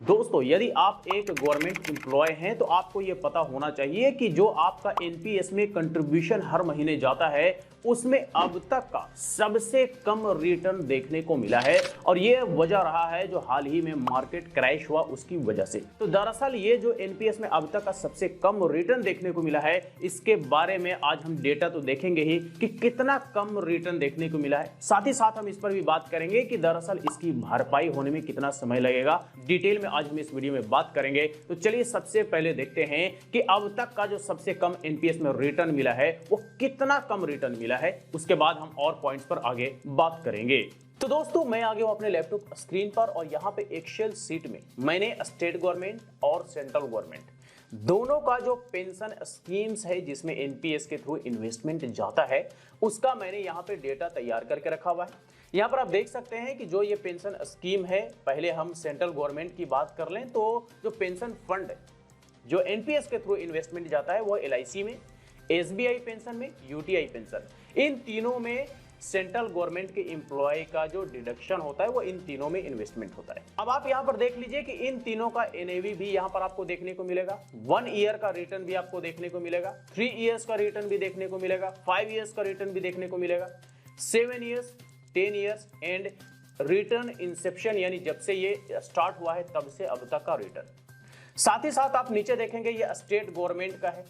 दोस्तों, यदि आप एक गवर्नमेंट एम्प्लॉय हैं तो आपको यह पता होना चाहिए कि जो आपका एनपीएस में कंट्रीब्यूशन हर महीने जाता है उसमें अब तक का सबसे कम रिटर्न देखने को मिला है और यह वजह रहा है जो हाल ही में मार्केट क्रैश हुआ उसकी वजह से। तो दरअसल ये जो एनपीएस में अब तक का सबसे कम रिटर्न देखने को मिला है, इसके बारे में आज हम डेटा तो देखेंगे ही कि कितना कम रिटर्न देखने को मिला है। साथ ही साथ हम इस पर भी बात करेंगे कि दरअसल इसकी भरपाई होने में कितना समय लगेगा। डिटेल में आज हम इस वीडियो में बात करेंगे। तो चलिए सबसे पहले देखते हैं कि अब तक का जो सबसे कम एनपीएस में रिटर्न मिला है वो कितना कम रिटर्न मिला है। उसके बाद हम और पॉइंट्स पर आगे बात करेंगे। तो दोस्तों, मैं आ गया हूं अपने लैपटॉप स्क्रीन पर और यहां पे एक्सेल सीट में मैंने स्टेट गवर्नमेंट और सेंट्रल गवर्नमेंट दोनों का जो पेंशन स्कीम्स है जिसमें एनपीएस के थ्रू इन्वेस्टमेंट जाता है उसका मैंने यहां पे डेटा तैयार करके रखा हुआ है। यहां पर आप देख सकते हैं कि जो ये पेंशन स्कीम है, पहले हम सेंट्रल गवर्नमेंट की बात कर लें तो जो पेंशन फंड जो एनपीएस के थ्रू इन्वेस्टमेंट जाता है वो एलआईसी में, एसबीआई पेंशन में, यूटीआई पेंशन, इन तीनों में सेंट्रल गवर्नमेंट के एम्प्लॉय का जो डिडक्शन होता है वो इन तीनों में इन्वेस्टमेंट होता है। अब आप यहां पर देख लीजिए कि इन तीनों का एनएवी भी यहां पर आपको देखने को मिलेगा। 1 ईयर का रिटर्न भी आपको देखने को मिलेगा, 3 इयर्स का रिटर्न भी देखने को मिलेगा, 5 इयर्स का रिटर्न भी देखने को मिलेगा, 7 years, 10 years and return Inception, यानी जब से ये स्टार्ट हुआ है तब से अब तक का रिटर्न। साथ ही साथ आप नीचे देखेंगे ये स्टेट गवर्नमेंट का है।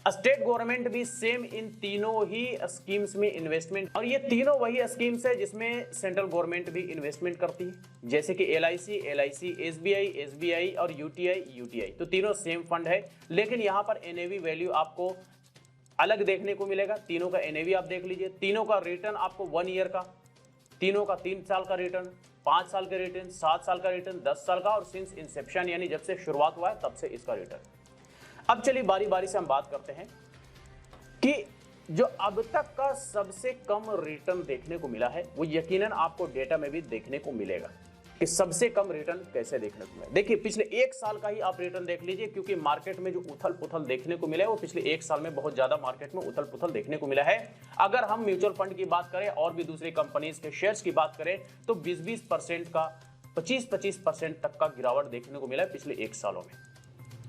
स्टेट गवर्नमेंट भी सेम इन तीनों ही स्कीम्स में इन्वेस्टमेंट, और ये तीनों वही स्कीम्स है जिसमें सेंट्रल गवर्नमेंट भी इन्वेस्टमेंट करती है, जैसे कि एलआईसी, एसबीआई और यूटीआई। तो तीनों सेम फंड है, लेकिन यहाँ पर एनएवी वैल्यू आपको अलग देखने को मिलेगा। तीनों का एनएवी आप देख लीजिए, तीनों का रिटर्न आपको 1 ईयर का, तीनों का 3 साल का रिटर्न, 5 साल का रिटर्न, 7 साल का रिटर्न, 10 साल का, और सिंस इंसेप्शन यानी जब से शुरुआत हुआ है तब से इसका रिटर्न। अब चलिए बारी बारी से हम बात करते हैं कि जो अब तक का सबसे कम रिटर्न देखने को मिला है वो यकीनन आपको डेटा में भी देखने को मिलेगा कि सबसे कम रिटर्न कैसे देखने को मिला। देखिए पिछले 1 साल का ही आप रिटर्न देख लीजिए, क्योंकि मार्केट में जो उथल पुथल देखने को मिला है वो पिछले 1 साल में बहुत ज्यादा मार्केट में उथल पुथल देखने को मिला है। अगर हम म्यूचुअल फंड की बात करें और भी दूसरी कंपनीज के शेयर्स की बात करें तो 20% का 25% तक का गिरावट देखने को मिला है पिछले 1 सालों में।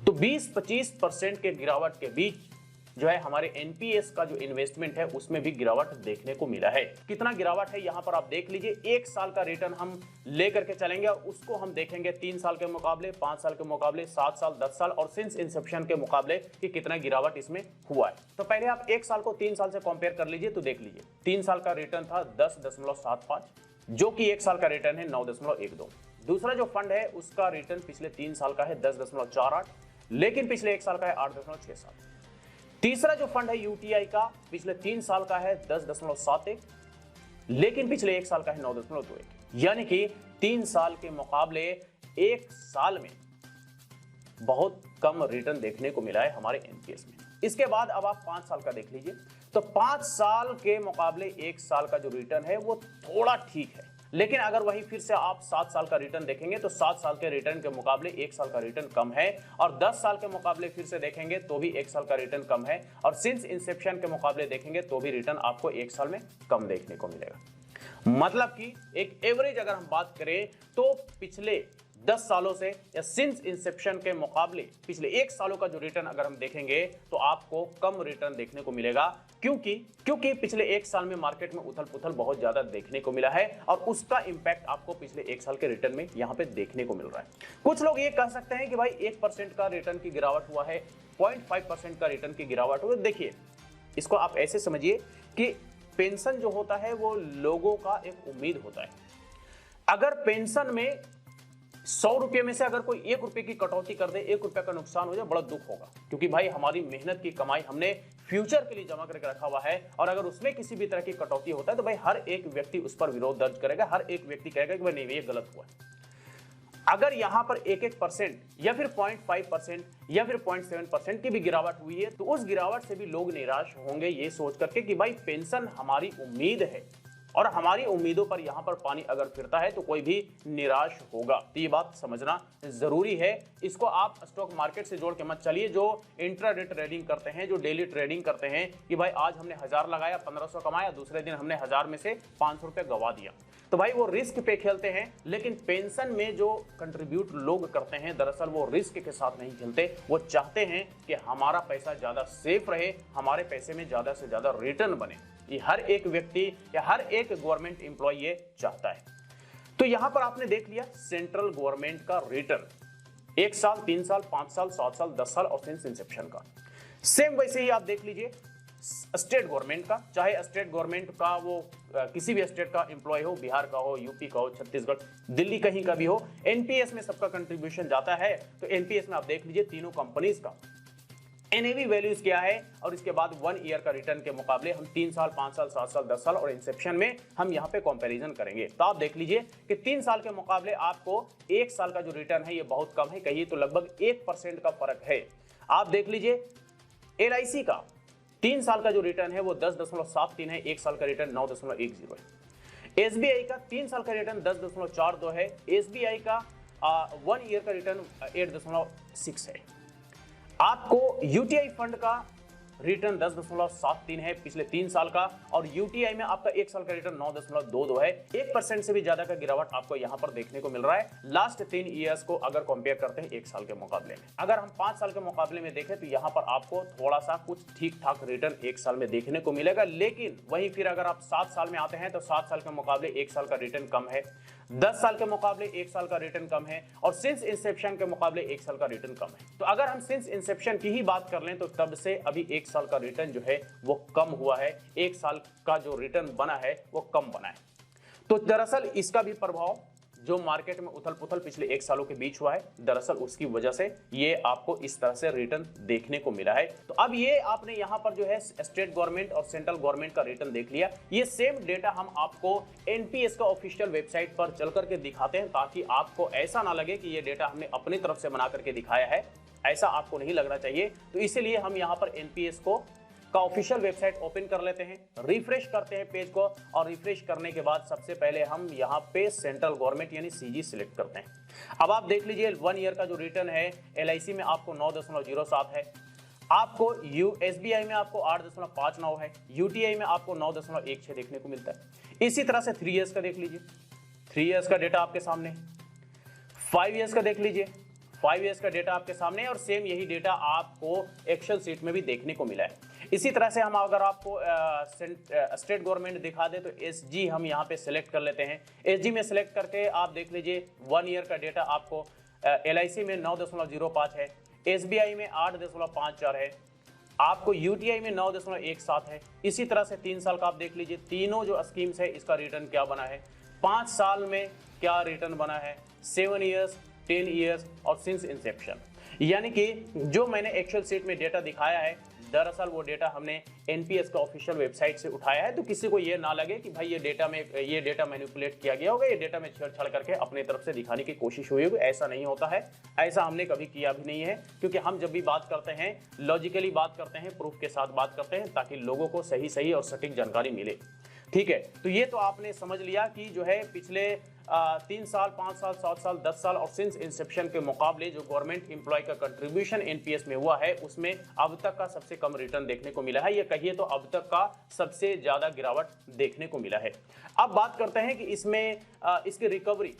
तो 20-25% के गिरावट के बीच जो है हमारे एनपीएस का जो इन्वेस्टमेंट है उसमें भी गिरावट देखने को मिला है। कितना गिरावट है यहाँ पर आप देख लीजिए। 1 साल का रिटर्न हम लेकर के चलेंगे और उसको हम देखेंगे 3 साल के मुकाबले, 5 साल के मुकाबले, 7 साल, 10 साल और सिंस इंसेप्शन के मुकाबले कि कितना गिरावट इसमें हुआ है। तो पहले आप 1 साल को 3 साल से कंपेयर कर लीजिए तो देख लीजिए 3 साल का रिटर्न था 10.75, जो कि 1 साल का रिटर्न है 9.12। दूसरा जो फंड है उसका रिटर्न पिछले 3 साल का है 10.48, लेकिन पिछले 1 साल का है 8.67। तीसरा जो फंड है यूटीआई का पिछले 3 साल का है 10.71, लेकिन पिछले 1 साल का है 9.21, यानी कि 3 साल के मुकाबले 1 साल में बहुत कम रिटर्न देखने को मिला है हमारे एनपीएस में। इसके बाद अब आप 5 साल का देख लीजिए तो 5 साल के मुकाबले 1 साल का जो रिटर्न है वो थोड़ा ठीक है, लेकिन अगर वही फिर से आप 7 साल का रिटर्न देखेंगे तो 7 साल के रिटर्न के मुकाबले 1 साल का रिटर्न कम है, और 10 साल के मुकाबले फिर से देखेंगे तो भी 1 साल का रिटर्न कम है, और सिंस इंसेप्शन के मुकाबले देखेंगे तो भी रिटर्न आपको 1 साल में कम देखने को मिलेगा। मतलब कि एक एवरेज अगर हम बात करें तो पिछले 10 सालों से या सिंस इंसेप्शन के मुकाबले पिछले 1 सालों का जो रिटर्न अगर हम देखेंगे तो आपको कम रिटर्न देखने को मिलेगा, क्योंकि पिछले 1 साल में मार्केट में उथल पुथल बहुत ज्यादा देखने को मिला है और उसका इंपैक्ट आपको पिछले 1 साल के रिटर्न में यहां पे देखने को मिल रहा है। कुछ लोग ये कह सकते हैं कि भाई 1% का रिटर्न की गिरावट हुआ है, 0.5% का रिटर्न की गिरावट हुई। देखिए इसको आप ऐसे समझिए कि पेंशन जो होता है वो लोगों का एक उम्मीद होता है। अगर पेंशन में 100 रुपये में से अगर कोई 1 रुपये की कटौती कर दे, 1 रुपये का नुकसान हो जाए, बड़ा दुख होगा, क्योंकि भाई हमारी मेहनत की कमाई हमने फ्यूचर के लिए जमा करके रखा हुआ है, और अगर उसमें किसी भी तरह की कटौती होता है तो भाई हर एक व्यक्ति उस पर विरोध दर्ज करेगा, हर एक व्यक्ति कहेगा कि भाई नहीं ये गलत हुआ है। अगर यहां पर 1% या फिर 0.5% या फिर 0.7% की भी गिरावट हुई है तो उस गिरावट से भी लोग निराश होंगे ये सोच करके कि भाई पेंशन हमारी उम्मीद है और हमारी उम्मीदों पर यहां पर पानी अगर फिरता है तो कोई भी निराश होगा। तो ये बात समझना जरूरी है। इसको आप स्टॉक मार्केट से जोड़ के मत चलिए। जो इंट्राडे ट्रेडिंग करते हैं, जो डेली ट्रेडिंग करते हैं कि भाई आज हमने 1000 लगाया, 1500 कमाया, दूसरे दिन हमने 1000 में से 500 रुपये गवा दिया, तो भाई वो रिस्क पे खेलते हैं, लेकिन पेंशन में जो कंट्रीब्यूट लोग करते हैं दरअसल वो रिस्क के साथ नहीं खेलते। वो चाहते हैं कि हमारा पैसा ज्यादा सेफ रहे, हमारे पैसे में ज्यादा से ज्यादा रिटर्न बने। ये हर एक व्यक्ति या हर एक गवर्नमेंट एम्प्लॉय ये चाहता है। तो यहां पर आपने देख लिया सेंट्रल गवर्नमेंट का रिटर्न 1 साल, 3 साल, 5 साल, 7 साल, 10 साल और सिंस इंसेप्शन का। सेम वैसे ही आप देख लीजिए स्टेट गवर्नमेंट का, चाहे स्टेट गवर्नमेंट का वो किसी भी स्टेट का एम्प्लॉय हो, बिहार का हो, यूपी का हो, छत्तीसगढ़, दिल्ली कहीं का भी हो, एनपीएस में सबका कंट्रीब्यूशन जाता है। तो एनपीएस में आप देख लीजिए तीनों कंपनीज का एनएवी वैल्यूज क्या है, और इसके बाद 1 ईयर का रिटर्न के मुकाबले हम 3 साल, 5 साल, 7 साल, 10 साल और इंसेप्शन में हम यहाँ पे कंपैरिजन करेंगे। तो आप देख लीजिए कि 3 साल के मुकाबले आपको 1 साल का जो रिटर्न है ये बहुत कम है, कहिए तो लगभग 1% का फर्क है। आप देख लीजिए एलआईसी का 3 साल का जो रिटर्न है वो 10.73 है, 1 साल का रिटर्न 9.10 है। एसबीआई का 3 साल का रिटर्न 10.42 है, एसबीआई का 1 ईयर का रिटर्न 8.6 है। आपको यूटीआई फंड का रिटर्न 10.73 है पिछले 3 साल का, और यूटीआई में आपका 1 साल का रिटर्न 9.22 है। 1% से भी ज्यादा का गिरावट आपको यहां पर देखने को मिल रहा है लास्ट 3 ईयर्स को अगर कंपेयर करते हैं 1 साल के मुकाबले में। अगर हम 5 साल के मुकाबले में देखें तो यहां पर आपको थोड़ा सा कुछ ठीक ठाक रिटर्न 1 साल में देखने को मिलेगा, लेकिन वहीं फिर अगर आप 7 साल में आते हैं तो 7 साल के मुकाबले 1 साल का रिटर्न कम है, 10 साल के मुकाबले 1 साल का रिटर्न कम है, और सिंस इंसेप्शन के मुकाबले 1 साल का रिटर्न कम है। तो अगर हम सिंस इंसेप्शन की ही बात कर लें तो तब से अभी 1 साल का रिटर्न जो है वो कम हुआ है, 1 साल का जो रिटर्न बना है वो कम बना है। तो दरअसल इसका भी प्रभाव जो मार्केट में उथल पुथल पिछले 1 सालों के बीच हुआ है, दरअसल उसकी वजह से ये आपको इस तरह से रिटर्न देखने को मिला है। तो अब ये आपने यहां पर जो है स्टेट गवर्नमेंट और सेंट्रल गवर्नमेंट का रिटर्न देख लिया। ये सेम डेटा हम आपको एनपीएस का ऑफिशियल वेबसाइट पर चल करके दिखाते हैं, ताकि आपको ऐसा ना लगे कि ये डेटा हमने अपनी तरफ से बना करके दिखाया है, ऐसा आपको नहीं लगना चाहिए। तो इसीलिए हम यहाँ पर एनपीएस का ऑफिशियल वेबसाइट ओपन कर लेते हैं, रिफ्रेश करते हैं पेज को, और रिफ्रेश करने के बाद सबसे पहले हम यहाँ पे सेंट्रल गवर्नमेंट यानी सीजी सिलेक्ट करते हैं। अब आप देख लीजिए 1 ईयर का जो रिटर्न है एलआईसी में आपको 9.07 है, आपको एसबीआई में आपको 8.59 है, यूटीआई में आपको 9.16 देखने को मिलता है। इसी तरह से 3 ईयर्स का देख लीजिए, 3 ईयर्स का डेटा आपके सामने, 5 ईयर्स का देख लीजिए, 5 ईयर्स का डेटा आपके सामने, और सेम यही डेटा आपको एक्सेल सीट में भी देखने को मिला है। इसी तरह से हम अगर आपको स्टेट गवर्नमेंट दिखा दे तो एसजी हम यहाँ पे सिलेक्ट कर लेते हैं। एसजी में सिलेक्ट करके आप देख लीजिए 1 ईयर का डेटा आपको एलआईसी में 9.05 है, एसबीआई में 8.54 है, आपको यूटीआई में 9.17 है। इसी तरह से 3 साल का आप देख लीजिए, तीनों जो स्कीम्स है इसका रिटर्न क्या बना है, 5 साल में क्या रिटर्न बना है, 7 ईयर्स, 10 ईयर्स और सिंस इंसेप्शन। यानी कि जो मैंने एक्सेल शीट में डेटा दिखाया है दरअसल वो डेटा हमने एनपीएस का ऑफिशियल वेबसाइट से उठाया है। तो किसी को ये ना लगे कि भाई ये डेटा मैनिपुलेट किया गया होगा, ये डेटा में छेड़छाड़ करके अपनी तरफ से दिखाने की कोशिश हुई होगी, ऐसा नहीं होता है, ऐसा हमने कभी किया भी नहीं है। क्योंकि हम जब भी बात करते हैं लॉजिकली बात करते हैं, प्रूफ के साथ बात करते हैं, ताकि लोगों को सही और सटीक जानकारी मिले। ठीक है, तो ये तो आपने समझ लिया कि जो है पिछले 3 साल, 5 साल, 7 साल, 10 साल और सिंस इंसेप्शन के मुकाबले जो गवर्नमेंट एम्प्लॉय का कंट्रीब्यूशन एनपीएस में हुआ है उसमें अब तक का सबसे कम रिटर्न देखने को मिला है, ये कहिए तो अब तक का सबसे ज्यादा गिरावट देखने को मिला है। अब बात करते हैं कि इसमें इसकी रिकवरी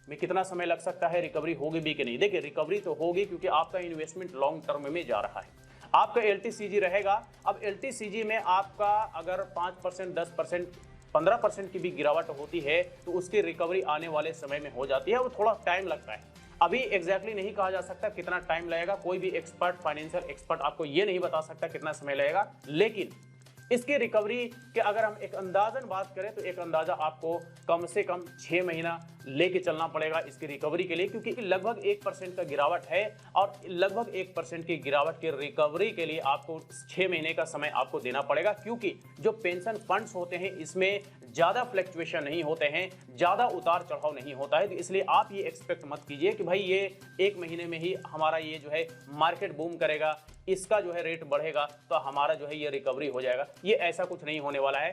में कितना समय लग सकता है, रिकवरी होगी भी कि नहीं। देखिए रिकवरी तो होगी, क्योंकि आपका इन्वेस्टमेंट लॉन्ग टर्म में जा रहा है, आपका एलटीसीजी रहेगा। अब एलटीसीजी में आपका अगर 5%, 10%, 15% की भी गिरावट होती है तो उसकी रिकवरी आने वाले समय में हो जाती है, वो थोड़ा टाइम लगता है। अभी एग्जैक्टली नहीं कहा जा सकता कितना टाइम लगेगा, कोई भी एक्सपर्ट, फाइनेंशियल एक्सपर्ट आपको ये नहीं बता सकता कितना समय लगेगा, लेकिन इसकी रिकवरी के अगर हम एक अंदाजन बात करें तो एक अंदाजा आपको कम से कम 6 महीना लेके चलना पड़ेगा इसकी रिकवरी के लिए, क्योंकि लगभग 1% का गिरावट है और लगभग 1% की गिरावट की रिकवरी के लिए आपको 6 महीने का समय आपको देना पड़ेगा। क्योंकि जो पेंशन फंड्स होते हैं इसमें ज़्यादा फ्लक्चुएशन नहीं होते हैं, ज़्यादा उतार चढ़ाव नहीं होता है, तो इसलिए आप ये एक्सपेक्ट मत कीजिए कि भाई ये 1 महीने में ही हमारा ये जो है मार्केट बूम करेगा, इसका जो है रेट बढ़ेगा तो हमारा जो है ये रिकवरी हो जाएगा, ये ऐसा कुछ नहीं होने वाला है।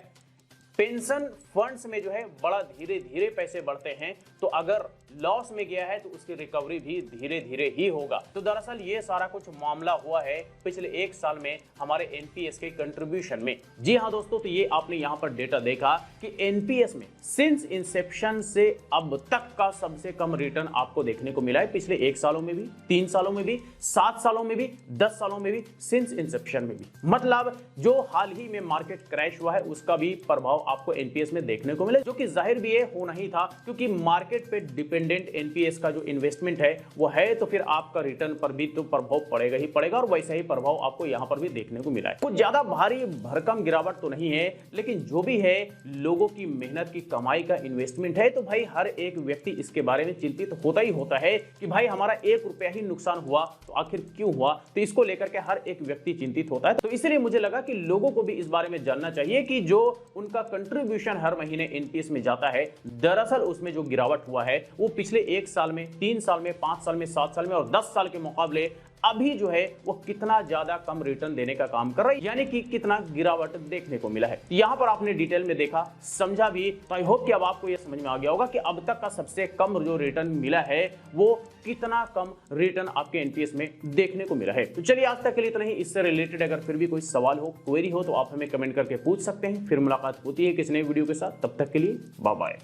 पेंशन फंड्स में जो है बड़ा धीरे धीरे पैसे बढ़ते हैं, तो अगर लॉस में गया है तो उसकी रिकवरी भी धीरे धीरे ही होगा। तो दरअसल ये सारा कुछ मामला हुआ है पिछले 1 साल में हमारे एनपीएस के कंट्रीब्यूशन में। जी हाँ दोस्तों, तो ये आपने यहाँ पर डेटा देखा कि एनपीएस में सिंस इंसेप्शन से अब तक का सबसे कम रिटर्न आपको देखने को मिला है। पिछले 1 सालों में भी, 3 सालों में भी, 7 सालों में भी, 10 सालों में भी, सिंस इंसेप्शन में भी। मतलब जो हाल ही में मार्केट क्रैश हुआ है उसका भी प्रभाव आपको एनपीएस में देखने को मिले, जो कि जाहिर भी है होना ही था, क्योंकि मार्केट पे डिपेंडेंट एनपीएस का जो इन्वेस्टमेंट है वो है, तो फिर आपका रिटर्न पर भी तो प्रभाव पड़ेगा ही पड़ेगा, और वैसा ही प्रभाव आपको यहां पर भी देखने को मिला है। कुछ ज्यादा भारी भरकम गिरावट तो नहीं है, लेकिन जो भी है लोगों की मेहनत की कमाई का इन्वेस्टमेंट है, तो भाई हर एक व्यक्ति इसके बारे में चिंतित होता ही होता है कि भाई हमारा 1 रुपया ही नुकसान हुआ तो आखिर क्यों हुआ, तो इसको लेकर के हर एक व्यक्ति चिंतित होता है। तो इसलिए मुझे लगा कि लोगों को भी इस बारे में जानना चाहिए कि जो उनका कंट्रीब्यूशन हर महीने एनपीएस में जाता है, दरअसल उसमें जो गिरावट हुआ है वो पिछले 1 साल में, 3 साल में, 5 साल में, 7 साल में और 10 साल के मुकाबले अभी जो है वो कितना ज्यादा कम रिटर्न देने का काम कर रहा है, यानी कि कितना गिरावट देखने को मिला है। यहां पर आपने डिटेल में देखा, समझा भी, तो आई होप कि अब आपको यह समझ में आ गया होगा कि अब तक का सबसे कम जो रिटर्न मिला है वो कितना कम रिटर्न आपके एनपीएस में देखने को मिला है। तो चलिए आज तक के लिए इतना ही। इससे रिलेटेड अगर फिर भी कोई सवाल हो, क्वेरी हो, तो आप हमें कमेंट करके पूछ सकते हैं। फिर मुलाकात होती है किसी नए वीडियो के साथ, तब तक के लिए बाय बाय।